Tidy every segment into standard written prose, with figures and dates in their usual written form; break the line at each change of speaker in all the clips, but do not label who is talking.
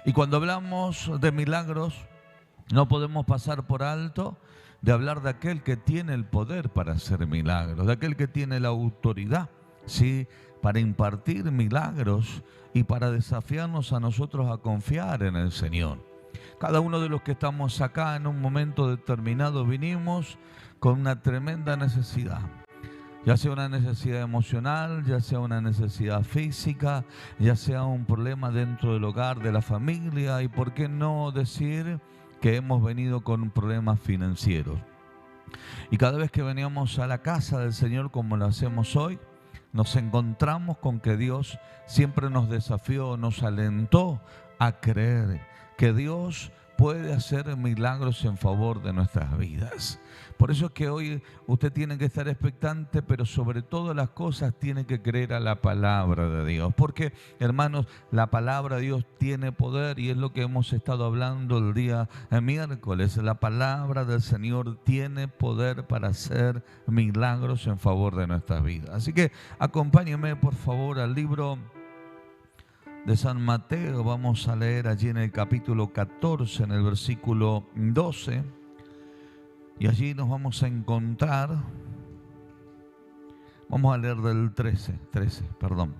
Y cuando hablamos de milagros, no podemos pasar por alto de hablar de aquel que tiene el poder para hacer milagros, de aquel que tiene la autoridad, ¿sí?, para impartir milagros y para desafiarnos a nosotros a confiar en el Señor. Cada uno de los que estamos acá en un momento determinado vinimos con una tremenda necesidad. Ya sea una necesidad emocional, ya sea una necesidad física, ya sea un problema dentro del hogar, de la familia, y por qué no decir que hemos venido con problemas financieros. Y cada vez que veníamos a la casa del Señor como lo hacemos hoy, nos encontramos con que Dios siempre nos desafió, nos alentó a creer que Dios puede hacer milagros en favor de nuestras vidas. Por eso es que hoy usted tiene que estar expectante, pero sobre todas las cosas tiene que creer a la palabra de Dios. Porque, hermanos, la palabra de Dios tiene poder y es lo que hemos estado hablando el día miércoles. La palabra del Señor tiene poder para hacer milagros en favor de nuestras vidas. Así que acompáñenme, por favor, al libro de San Mateo. Vamos a leer allí en el capítulo 14, en el versículo 12. Y allí nos vamos a encontrar, vamos a leer del 13, perdón.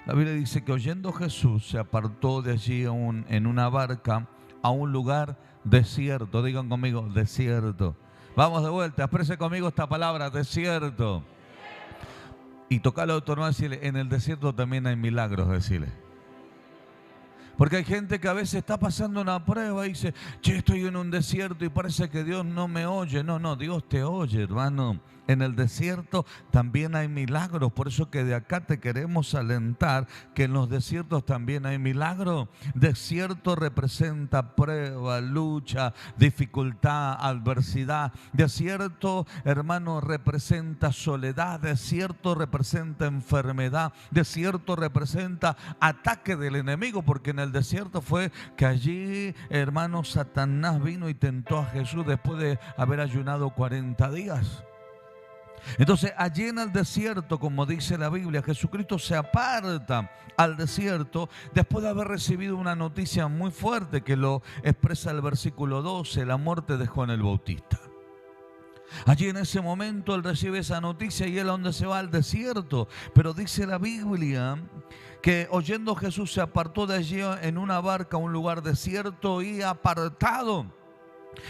La Biblia dice que oyendo Jesús se apartó de allí en una barca a un lugar desierto. Digan conmigo, desierto. Vamos de vuelta, exprese conmigo esta palabra, desierto. Y tocarle a otro hermano y decirle, en el desierto también hay milagros, decirle. Porque hay gente que a veces está pasando una prueba y dice, che, estoy en un desierto y parece que Dios no me oye. No, Dios te oye, hermano. En el desierto también hay milagros. Por eso que de acá te queremos alentar que en los desiertos también hay milagros. Desierto representa prueba, lucha, dificultad, adversidad. Desierto, hermano, representa soledad. Desierto representa enfermedad. Desierto representa ataque del enemigo, porque en el desierto fue que allí, hermano, Satanás vino y tentó a Jesús después de haber ayunado 40 días. Entonces allí en el desierto, como dice la Biblia, Jesucristo se aparta al desierto después de haber recibido una noticia muy fuerte que lo expresa el versículo 12, la muerte de Juan el Bautista. Allí en ese momento él recibe esa noticia y él a dónde se va, al desierto. Pero dice la Biblia que oyendo Jesús se apartó de allí en una barca a un lugar desierto y apartado.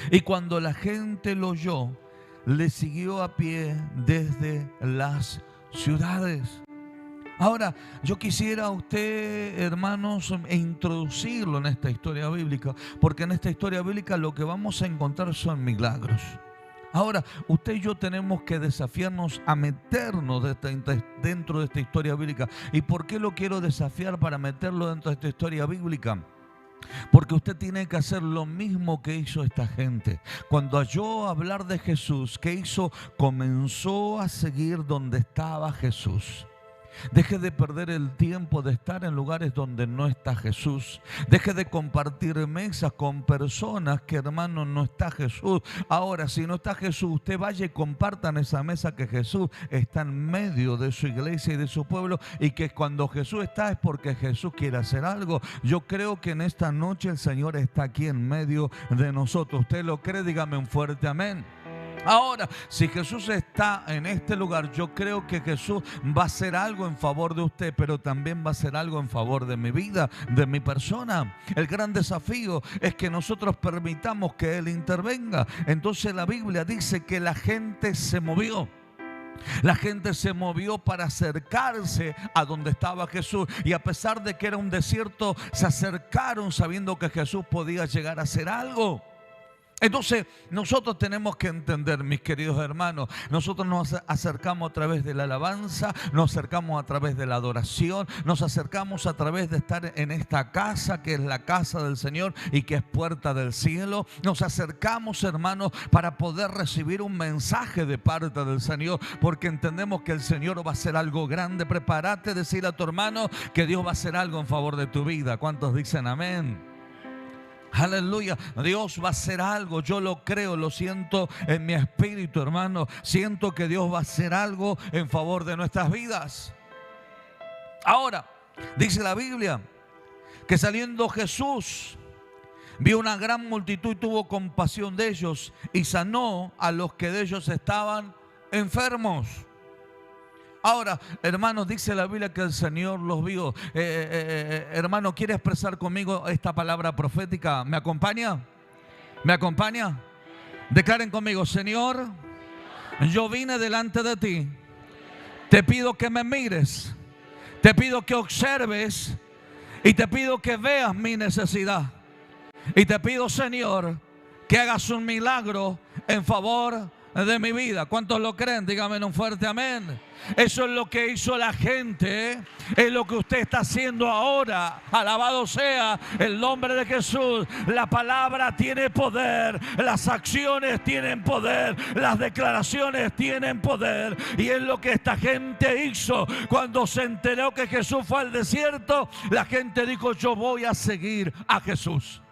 Y cuando la gente lo oyó, le siguió a pie desde las ciudades. Ahora, yo quisiera a usted, hermanos, introducirlo en esta historia bíblica, porque en esta historia bíblica lo que vamos a encontrar son milagros. Ahora, usted y yo tenemos que desafiarnos a meternos dentro de esta historia bíblica. ¿Y por qué lo quiero desafiar para meterlo dentro de esta historia bíblica? Porque usted tiene que hacer lo mismo que hizo esta gente. Cuando oyó hablar de Jesús, ¿qué hizo? Comenzó a seguir donde estaba Jesús. Deje de perder el tiempo de estar en lugares donde no está Jesús. Deje de compartir mesas con personas que, hermano, no está Jesús. Ahora, si no está Jesús, usted vaya y compartan esa mesa que Jesús está en medio de su iglesia y de su pueblo, y que cuando Jesús está es porque Jesús quiere hacer algo. Yo creo que en esta noche el Señor está aquí en medio de nosotros. ¿Usted lo cree? Dígame un fuerte amén. Ahora, si Jesús está en este lugar, yo creo que Jesús va a hacer algo en favor de usted, pero también va a hacer algo en favor de mi vida, de mi persona. El gran desafío es que nosotros permitamos que Él intervenga. Entonces la Biblia dice que la gente se movió. La gente se movió para acercarse a donde estaba Jesús, y a pesar de que era un desierto, se acercaron sabiendo que Jesús podía llegar a hacer algo. Entonces nosotros tenemos que entender, mis queridos hermanos, nosotros nos acercamos a través de la alabanza, nos acercamos a través de la adoración, nos acercamos a través de estar en esta casa que es la casa del Señor y que es puerta del cielo. Nos acercamos, hermanos, para poder recibir un mensaje de parte del Señor, porque entendemos que el Señor va a hacer algo grande. Prepárate, decirle a tu hermano que Dios va a hacer algo en favor de tu vida. ¿Cuántos dicen amén? Aleluya, Dios va a hacer algo, yo lo creo, lo siento en mi espíritu, hermano. Siento que Dios va a hacer algo en favor de nuestras vidas. Ahora, dice la Biblia que saliendo Jesús vio una gran multitud y tuvo compasión de ellos y sanó a los que de ellos estaban enfermos. Ahora, hermanos, dice la Biblia que el Señor los vio. Hermano, ¿quiere expresar conmigo esta palabra profética? ¿Me acompaña? ¿Me acompaña? Declaren conmigo: Señor, yo vine delante de ti. Te pido que me mires. Te pido que observes. Y te pido que veas mi necesidad. Y te pido, Señor, que hagas un milagro en favor de mi vida. ¿Cuántos lo creen? Dígame en un fuerte amén. Eso es lo que hizo la gente, es lo que usted está haciendo ahora. Alabado sea el nombre de Jesús. La palabra tiene poder, las acciones tienen poder, las declaraciones tienen poder. Y es lo que esta gente hizo cuando se enteró que Jesús fue al desierto. La gente dijo: yo voy a seguir a Jesús.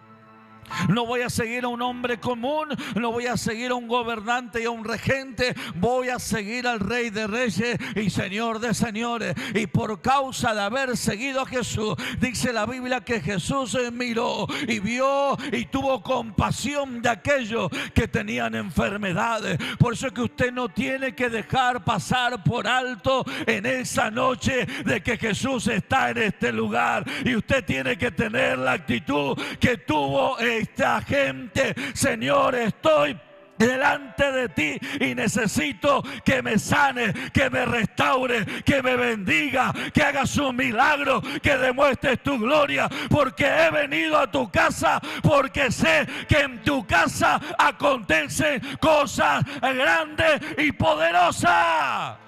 No voy a seguir a un hombre común, no voy a seguir a un gobernante y a un regente, voy a seguir al Rey de Reyes y Señor de Señores. Y por causa de haber seguido a Jesús, dice la Biblia que Jesús miró y vio y tuvo compasión de aquellos que tenían enfermedades. Por eso es que usted no tiene que dejar pasar por alto en esa noche de que Jesús está en este lugar. Y usted tiene que tener la actitud que tuvo esta gente. Señor, estoy delante de ti y necesito que me sane, que me restaure, que me bendiga, que hagas un milagro, que demuestres tu gloria, porque he venido a tu casa, porque sé que en tu casa acontecen cosas grandes y poderosas.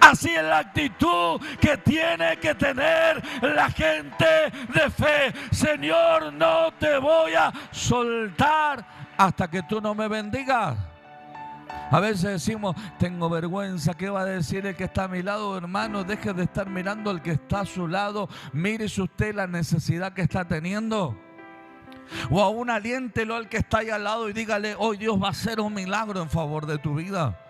Así es la actitud que tiene que tener la gente de fe. Señor, no te voy a soltar hasta que tú no me bendigas. A veces decimos: tengo vergüenza, ¿qué va a decir el que está a mi lado? Hermano, deje de estar mirando al que está a su lado. Mírese usted la necesidad que está teniendo. O aún aliéntelo al que está ahí al lado y dígale: hoy Dios va a hacer un milagro en favor de tu vida.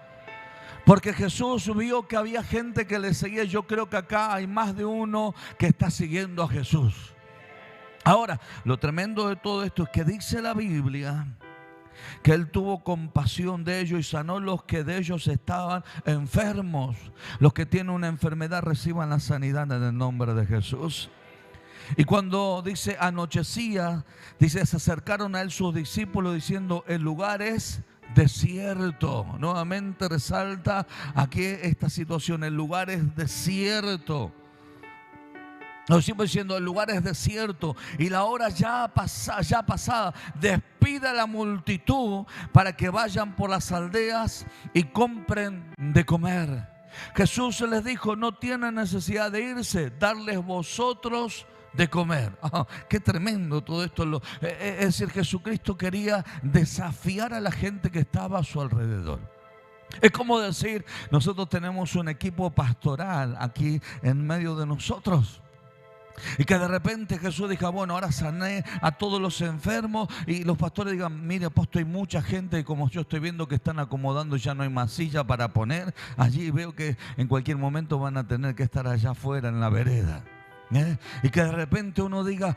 Porque Jesús vio que había gente que le seguía. Yo creo que acá hay más de uno que está siguiendo a Jesús. Ahora, lo tremendo de todo esto es que dice la Biblia que Él tuvo compasión de ellos y sanó los que de ellos estaban enfermos. Los que tienen una enfermedad reciban la sanidad en el nombre de Jesús. Y cuando dice anochecía, dice: se acercaron a Él sus discípulos diciendo: el lugar es desierto. Nuevamente resalta aquí esta situación: el lugar es desierto. Nos siempre diciendo: el lugar es desierto y la hora ya pasada. Despide a la multitud para que vayan por las aldeas y compren de comer. Jesús les dijo: no tienen necesidad de irse, darles vosotros de comer. Qué tremendo todo esto. Es decir, Jesucristo quería desafiar a la gente que estaba a su alrededor. Es como decir: nosotros tenemos un equipo pastoral aquí en medio de nosotros. Y que de repente Jesús diga: bueno, ahora sané a todos los enfermos. Y los pastores digan: mire, apóstol, hay mucha gente, y como yo estoy viendo que están acomodando, ya no hay más silla para poner allí. Veo que en cualquier momento van a tener que estar allá afuera en la vereda. Y que de repente uno diga: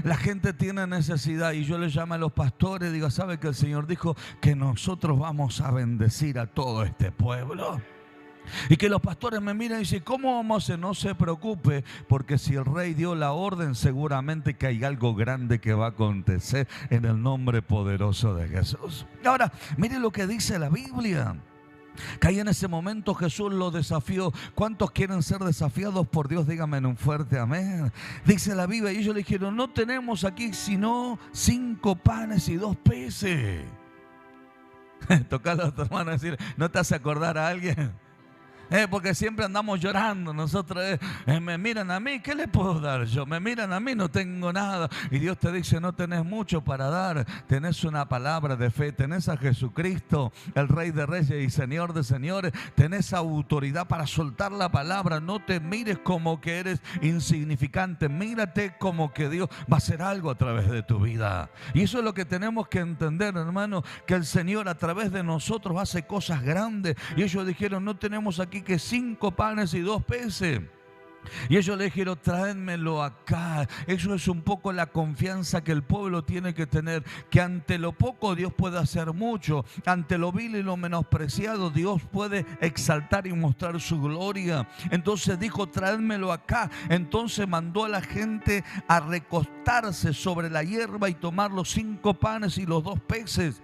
la gente tiene necesidad. Y yo le llamo a los pastores y digo: ¿sabe que el Señor dijo que nosotros vamos a bendecir a todo este pueblo? Y que los pastores me miran y dicen: ¿cómo vamos a hacer? No se preocupe, porque si el rey dio la orden, seguramente que hay algo grande que va a acontecer en el nombre poderoso de Jesús. Ahora, mire lo que dice la Biblia, que ahí en ese momento Jesús los desafió. ¿Cuántos quieren ser desafiados por Dios? Díganme en un fuerte amén. Dice la Biblia: y ellos le dijeron: no tenemos aquí sino 5 panes y 2 peces. Tocale a tu hermano y decir: ¿no te hace acordar a alguien? Porque siempre andamos llorando nosotros. Me miran a mí, ¿qué le puedo dar yo? Me miran a mí, no tengo nada. Y Dios te dice: no tenés mucho para dar, tenés una palabra de fe, tenés a Jesucristo, el Rey de Reyes y Señor de Señores, tenés autoridad para soltar la palabra. No te mires como que eres insignificante, mírate como que Dios va a hacer algo a través de tu vida. Y eso es lo que tenemos que entender, hermano, que el Señor a través de nosotros hace cosas grandes. Y ellos dijeron: no tenemos aquí que 5 panes y 2 peces. Y ellos le dijeron, tráenmelo acá. Eso es un poco la confianza que el pueblo tiene que tener, que ante lo poco Dios puede hacer mucho, ante lo vil y lo menospreciado Dios puede exaltar y mostrar su gloria. Entonces dijo, tráenmelo acá. Entonces mandó a la gente a recostarse sobre la hierba y tomar los 5 panes y los 2 peces.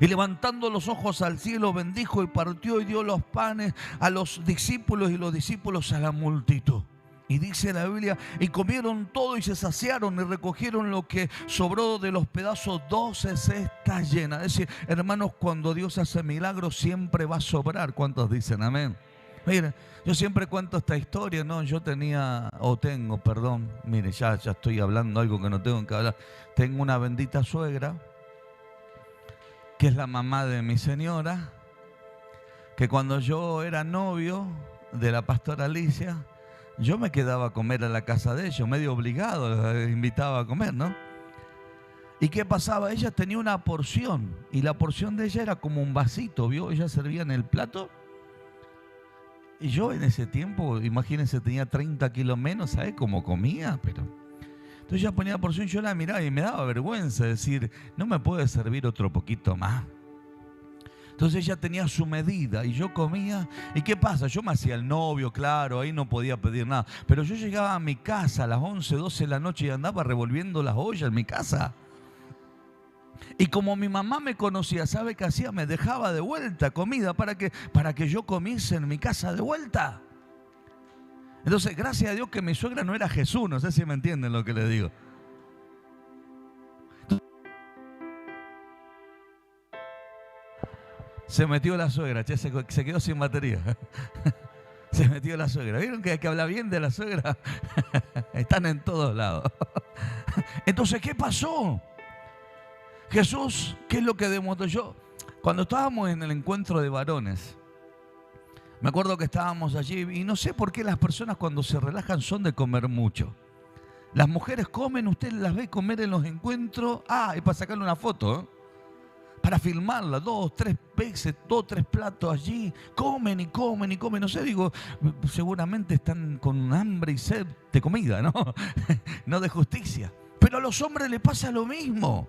Y levantando los ojos al cielo, bendijo y partió y dio los panes a los discípulos y los discípulos a la multitud. Y dice la Biblia, y comieron todo y se saciaron y recogieron lo que sobró de los pedazos 12 cestas llenas. Es decir, hermanos, cuando Dios hace milagros siempre va a sobrar. ¿Cuántos dicen amén? Mire, yo siempre cuento esta historia, ¿no? Yo tengo, perdón, mire, ya estoy hablando algo que no tengo que hablar. Tengo una bendita suegra, que es la mamá de mi señora, que cuando yo era novio de la pastora Alicia, yo me quedaba a comer a la casa de ellos, medio obligado, la invitaba a comer, ¿no? ¿Y qué pasaba? Ella tenía una porción, y la porción de ella era como un vasito, ¿vio? Ella servía en el plato, y yo en ese tiempo, imagínense, tenía 30 kilos menos, ¿sabes cómo comía? Entonces ella ponía la porción, yo la miraba y me daba vergüenza decir, ¿no me puede servir otro poquito más? Entonces ella tenía su medida y yo comía. ¿Y qué pasa? Yo me hacía el novio, claro, ahí no podía pedir nada. Pero yo llegaba a mi casa a las 11, 12 de la noche y andaba revolviendo las ollas en mi casa. Y como mi mamá me conocía, ¿sabe qué hacía? Me dejaba de vuelta comida para que yo comiese en mi casa de vuelta. Entonces, gracias a Dios que mi suegra no era Jesús, no sé si me entienden lo que les digo. Se metió la suegra, che, se quedó sin batería. Se metió la suegra. ¿Vieron que hay que hablar bien de la suegra? Están en todos lados. Entonces, ¿qué pasó? Jesús, ¿qué es lo que demostró? Yo, cuando estábamos en el encuentro de varones, me acuerdo que estábamos allí y no sé por qué las personas cuando se relajan son de comer mucho. Las mujeres comen, usted las ve comer en los encuentros, y para sacarle una foto, ¿eh? Para filmarla, 2, 3 veces, 2, 3 platos allí, comen y comen y comen. No sé, digo, seguramente están con hambre y sed de comida, ¿no? No de justicia. Pero a los hombres les pasa lo mismo.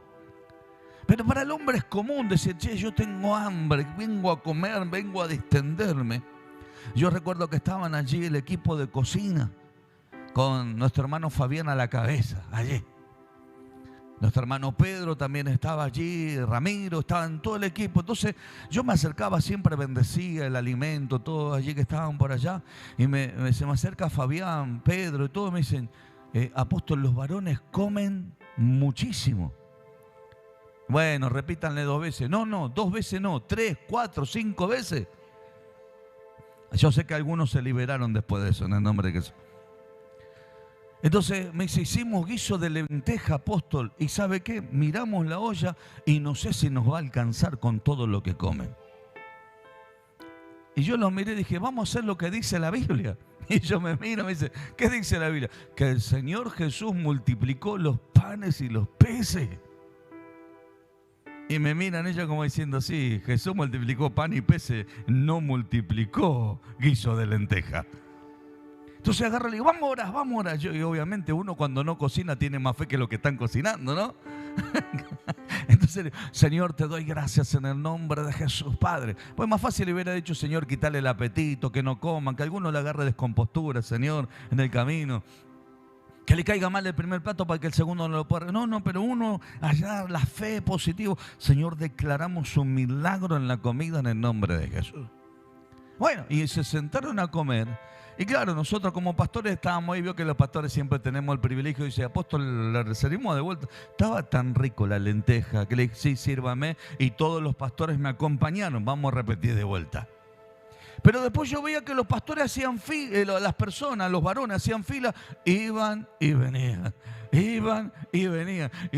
Pero para el hombre es común decir, che, yo tengo hambre, vengo a comer, vengo a distenderme. Yo recuerdo que estaban allí el equipo de cocina con nuestro hermano Fabián a la cabeza, allí. Nuestro hermano Pedro también estaba allí, Ramiro, estaban todo el equipo. Entonces yo me acercaba, siempre bendecía el alimento, todos allí que estaban por allá. Y se me acerca Fabián, Pedro y todos me dicen, apóstol, los varones comen muchísimo. Bueno, repítanle 2 veces. No, 2 veces no, 3, 4, 5 veces. Yo sé que algunos se liberaron después de eso, en el nombre de Jesús. Entonces me dice, hicimos guiso de lenteja, apóstol. ¿Y sabe qué? Miramos la olla y no sé si nos va a alcanzar con todo lo que comen. Y yo los miré y dije, vamos a hacer lo que dice la Biblia. Y yo me miro y me dice, ¿qué dice la Biblia? Que el Señor Jesús multiplicó los panes y los peces. Y me miran ellos como diciendo, sí, Jesús multiplicó pan y peces, no multiplicó guiso de lenteja. Entonces agarro y le digo, vamos ahora. Y obviamente uno cuando no cocina tiene más fe que lo que están cocinando, ¿no? Entonces, Señor, te doy gracias en el nombre de Jesús, Padre. Pues más fácil le hubiera dicho, Señor, quitarle el apetito, que no coman, que alguno le agarre descompostura, Señor, en el camino. Que le caiga mal el primer plato para que el segundo no lo pueda. No, pero uno allá la fe positivo. Señor, declaramos un milagro en la comida en el nombre de Jesús. Bueno, y se sentaron a comer. Y claro, nosotros como pastores estábamos ahí, vio que los pastores siempre tenemos el privilegio, dice, apóstol, le servimos de vuelta. Estaba tan rico la lenteja que le dije, sí, sírvame, y todos los pastores me acompañaron, vamos a repetir de vuelta. Pero después yo veía que los pastores hacían fila, las personas, los varones hacían fila, iban y venían. Y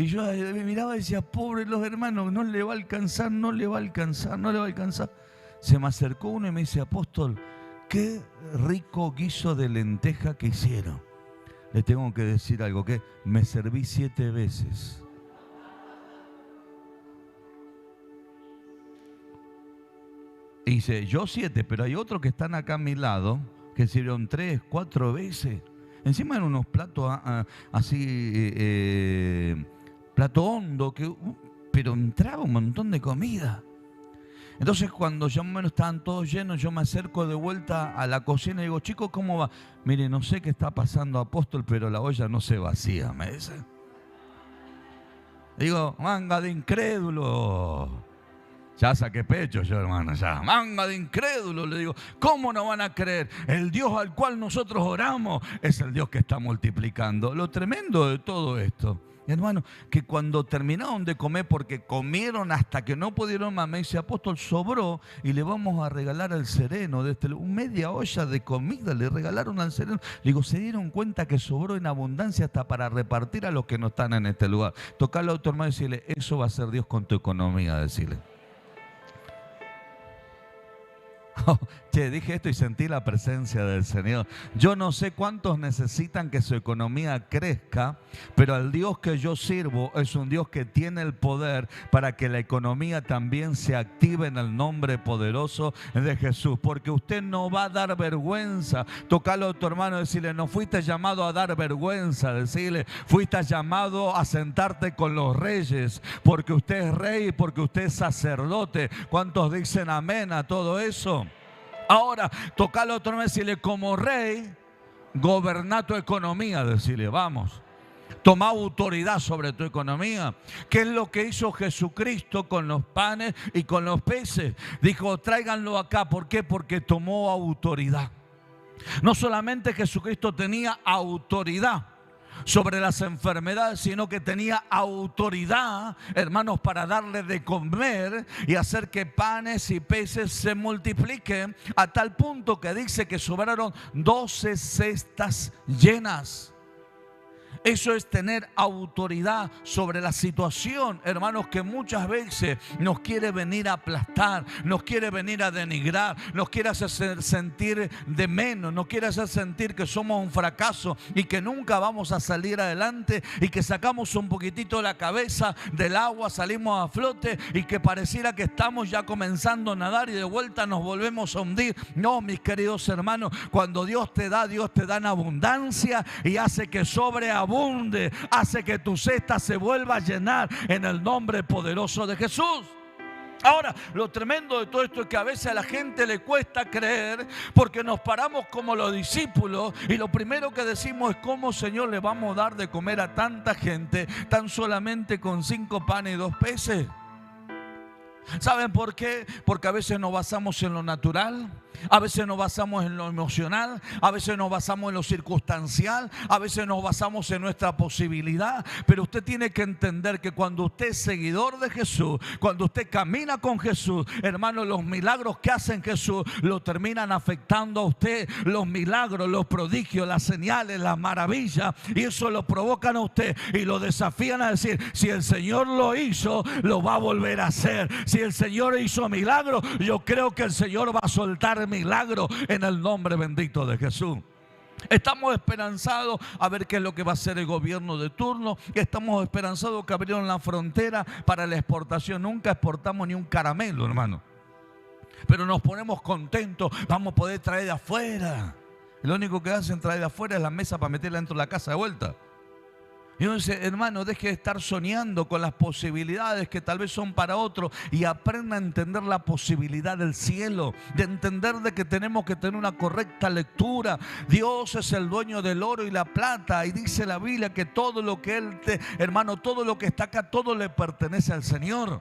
yo me miraba y decía, pobres los hermanos, no le va a alcanzar. Se me acercó uno y me dice, apóstol, qué rico guiso de lenteja que hicieron. Le tengo que decir algo, que me serví 7 veces. Y dice, yo 7, pero hay otros que están acá a mi lado, que sirvieron 3, 4 veces. Encima eran unos platos así, plato hondo, pero entraba un montón de comida. Entonces cuando ya más o menos estaban todos llenos, yo me acerco de vuelta a la cocina y digo, chicos, ¿cómo va? Mire, no sé qué está pasando, apóstol, pero la olla no se vacía, me dice. Digo, manga de incrédulo. Ya saqué pecho yo, hermano, ya. Manga de incrédulo, le digo. ¿Cómo no van a creer? El Dios al cual nosotros oramos es el Dios que está multiplicando. Lo tremendo de todo esto, hermano, que cuando terminaron de comer, porque comieron hasta que no pudieron más, me dice, apóstol, sobró y le vamos a regalar al sereno de media olla de comida le regalaron al sereno. Le digo, se dieron cuenta que sobró en abundancia hasta para repartir a los que no están en este lugar. Tocarle a tu hermano y decirle, eso va a ser Dios con tu economía, decirle. Oh, che, dije esto y sentí la presencia del Señor. Yo no sé cuántos necesitan que su economía crezca, pero el Dios que yo sirvo es un Dios que tiene el poder para que la economía también se active en el nombre poderoso de Jesús. Porque usted no va a dar vergüenza. Tocalo a tu hermano y decirle, no fuiste llamado a dar vergüenza. Decirle, fuiste llamado a sentarte con los reyes, porque usted es rey, porque usted es sacerdote. ¿Cuántos dicen amén a todo eso? Ahora, tocalo otra vez y decirle, como rey, goberná tu economía, decirle, vamos. Toma autoridad sobre tu economía. ¿Qué es lo que hizo Jesucristo con los panes y con los peces? Dijo, tráiganlo acá. ¿Por qué? Porque tomó autoridad. No solamente Jesucristo tenía autoridad sobre las enfermedades, sino que tenía autoridad, hermanos, para darle de comer y hacer que panes y peces se multipliquen, a tal punto que dice que sobraron 12 cestas llenas. Eso es tener autoridad sobre la situación, hermanos, que muchas veces nos quiere venir a aplastar, nos quiere venir a denigrar, nos quiere hacer sentir de menos, nos quiere hacer sentir que somos un fracaso y que nunca vamos a salir adelante y que sacamos un poquitito la cabeza del agua, salimos a flote y que pareciera que estamos ya comenzando a nadar y de vuelta nos volvemos a hundir. No, mis queridos hermanos, cuando Dios te da en abundancia y hace que sobreabunde, hace que tu cesta se vuelva a llenar en el nombre poderoso de Jesús. Ahora, lo tremendo de todo esto es que a veces a la gente le cuesta creer porque nos paramos como los discípulos y lo primero que decimos es cómo, Señor, le vamos a dar de comer a tanta gente tan solamente con 5 panes y 2 peces. ¿Saben por qué? Porque a veces nos basamos en lo natural, a veces nos basamos en lo emocional, a veces nos basamos en lo circunstancial, a veces nos basamos en nuestra posibilidad. Pero usted tiene que entender que cuando usted es seguidor de Jesús, cuando usted camina con Jesús, hermano, los milagros que hace Jesús lo terminan afectando a usted. Los milagros, los prodigios, las señales, las maravillas, y eso lo provocan a usted y lo desafían a decir, si el Señor lo hizo, lo va a volver a hacer. Si el Señor hizo milagro, yo creo que el Señor va a soltar milagro en el nombre bendito de Jesús. Estamos esperanzados a ver qué es lo que va a hacer el gobierno de turno. Estamos esperanzados que abrieron la frontera para la exportación. Nunca exportamos ni un caramelo, hermano, pero nos ponemos contentos. Vamos a poder traer de afuera. Lo único que hacen traer de afuera es la mesa para meterla dentro de la casa de vuelta. Y uno dice, hermano, deje de estar soñando con las posibilidades que tal vez son para otros y aprenda a entender la posibilidad del cielo, de entender de que tenemos que tener una correcta lectura. Dios es el dueño del oro y la plata y dice la Biblia que todo lo que Él hermano, todo lo que está acá, todo le pertenece al Señor.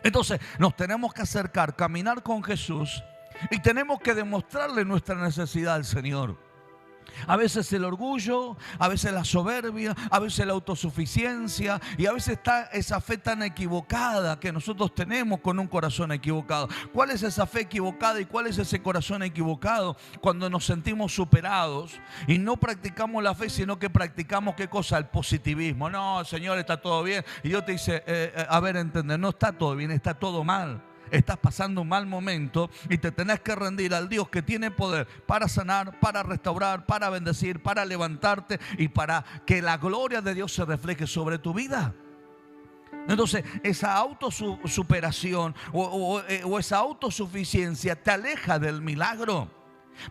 Entonces nos tenemos que acercar, caminar con Jesús y tenemos que demostrarle nuestra necesidad al Señor. A veces el orgullo, a veces la soberbia, a veces la autosuficiencia y a veces está esa fe tan equivocada que nosotros tenemos con un corazón equivocado. ¿Cuál es esa fe equivocada y cuál es ese corazón equivocado? Cuando nos sentimos superados y no practicamos la fe, sino que practicamos ¿qué cosa? El positivismo. No, Señor, está todo bien. Y Dios te dice, a ver, entender, no está todo bien, está todo mal. Estás pasando un mal momento y te tenés que rendir al Dios que tiene poder para sanar, para restaurar, para bendecir, para levantarte y para que la gloria de Dios se refleje sobre tu vida. Entonces, esa autosuperación o esa autosuficiencia te aleja del milagro.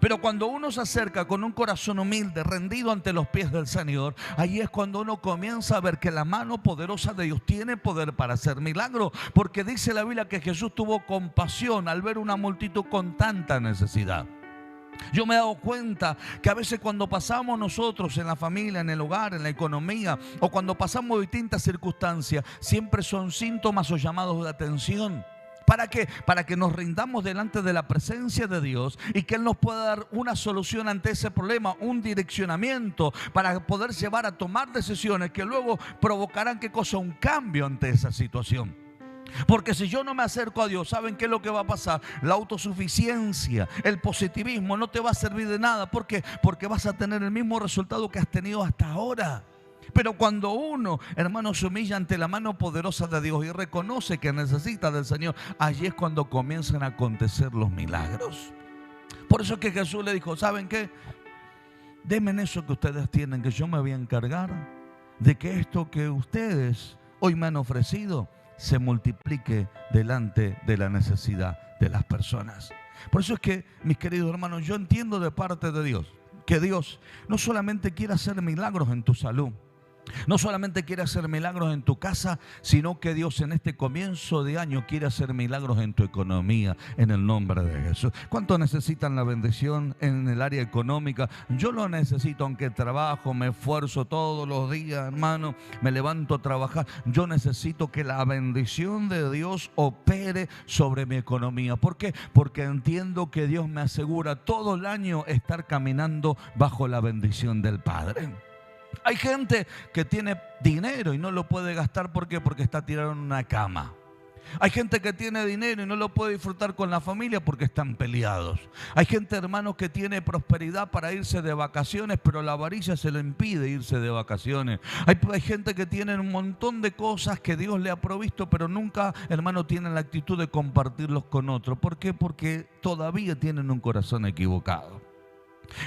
Pero cuando uno se acerca con un corazón humilde, rendido ante los pies del Señor, ahí es cuando uno comienza a ver que la mano poderosa de Dios tiene poder para hacer milagros. Porque dice la Biblia que Jesús tuvo compasión al ver una multitud con tanta necesidad. Yo me he dado cuenta que a veces cuando pasamos nosotros en la familia, en el hogar, en la economía, o cuando pasamos distintas circunstancias, siempre son síntomas o llamados de atención. ¿Para qué? Para que nos rindamos delante de la presencia de Dios y que Él nos pueda dar una solución ante ese problema, un direccionamiento para poder llevar a tomar decisiones que luego provocarán, ¿qué cosa? Un cambio ante esa situación. Porque si yo no me acerco a Dios, ¿saben qué es lo que va a pasar? La autosuficiencia, el positivismo no te va a servir de nada. ¿Por qué? Porque vas a tener el mismo resultado que has tenido hasta ahora. Pero cuando uno, hermano, se humilla ante la mano poderosa de Dios y reconoce que necesita del Señor, allí es cuando comienzan a acontecer los milagros. Por eso es que Jesús le dijo, ¿saben qué? Denme eso que ustedes tienen, que yo me voy a encargar de que esto que ustedes hoy me han ofrecido se multiplique delante de la necesidad de las personas. Por eso es que, mis queridos hermanos, yo entiendo de parte de Dios que Dios no solamente quiere hacer milagros en tu salud, no solamente quiere hacer milagros en tu casa, sino que Dios en este comienzo de año quiere hacer milagros en tu economía, en el nombre de Jesús. ¿Cuántos necesitan la bendición en el área económica? Yo lo necesito, aunque trabajo, me esfuerzo todos los días, hermano, me levanto a trabajar. Yo necesito que la bendición de Dios opere sobre mi economía. ¿Por qué? Porque entiendo que Dios me asegura todo el año estar caminando bajo la bendición del Padre. Hay gente que tiene dinero y no lo puede gastar. ¿Por qué? Porque está tirado en una cama. Hay gente que tiene dinero y no lo puede disfrutar con la familia porque están peleados. Hay gente, hermanos, que tiene prosperidad para irse de vacaciones, pero la avaricia se le impide irse de vacaciones. Hay gente que tiene un montón de cosas que Dios le ha provisto, pero nunca, hermano, tienen la actitud de compartirlos con otros. ¿Por qué? Porque todavía tienen un corazón equivocado.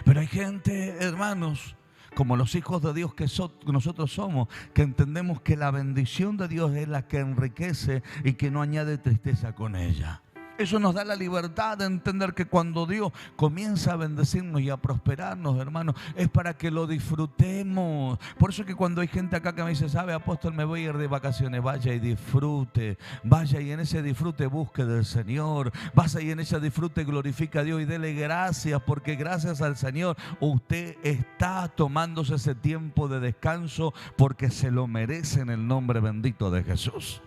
Pero hay gente, hermanos, como los hijos de Dios que nosotros somos, que entendemos que la bendición de Dios es la que enriquece y que no añade tristeza con ella. Eso nos da la libertad de entender que cuando Dios comienza a bendecirnos y a prosperarnos, hermanos, es para que lo disfrutemos. Por eso es que cuando hay gente acá que me dice, ¿sabe, apóstol, me voy a ir de vacaciones? Vaya y disfrute. Vaya y en ese disfrute busque del Señor. Vaya y en ese disfrute glorifica a Dios y dele gracias, porque gracias al Señor usted está tomándose ese tiempo de descanso porque se lo merece en el nombre bendito de Jesús.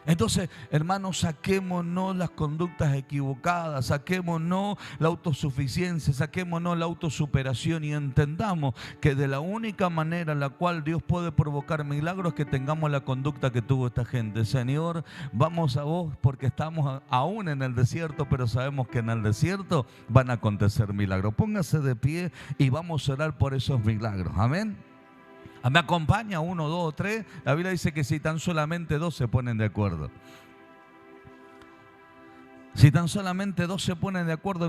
Entonces, hermanos, saquémonos las conductas equivocadas, saquémonos la autosuficiencia, saquémonos la autosuperación y entendamos que de la única manera en la cual Dios puede provocar milagros es que tengamos la conducta que tuvo esta gente. Señor, vamos a vos porque estamos aún en el desierto, pero sabemos que en el desierto van a acontecer milagros. Póngase de pie y vamos a orar por esos milagros. Amén. Me acompaña 1, 2, 3. La Biblia dice que si tan solamente 2 se ponen de acuerdo. Si tan solamente 2 se ponen de acuerdo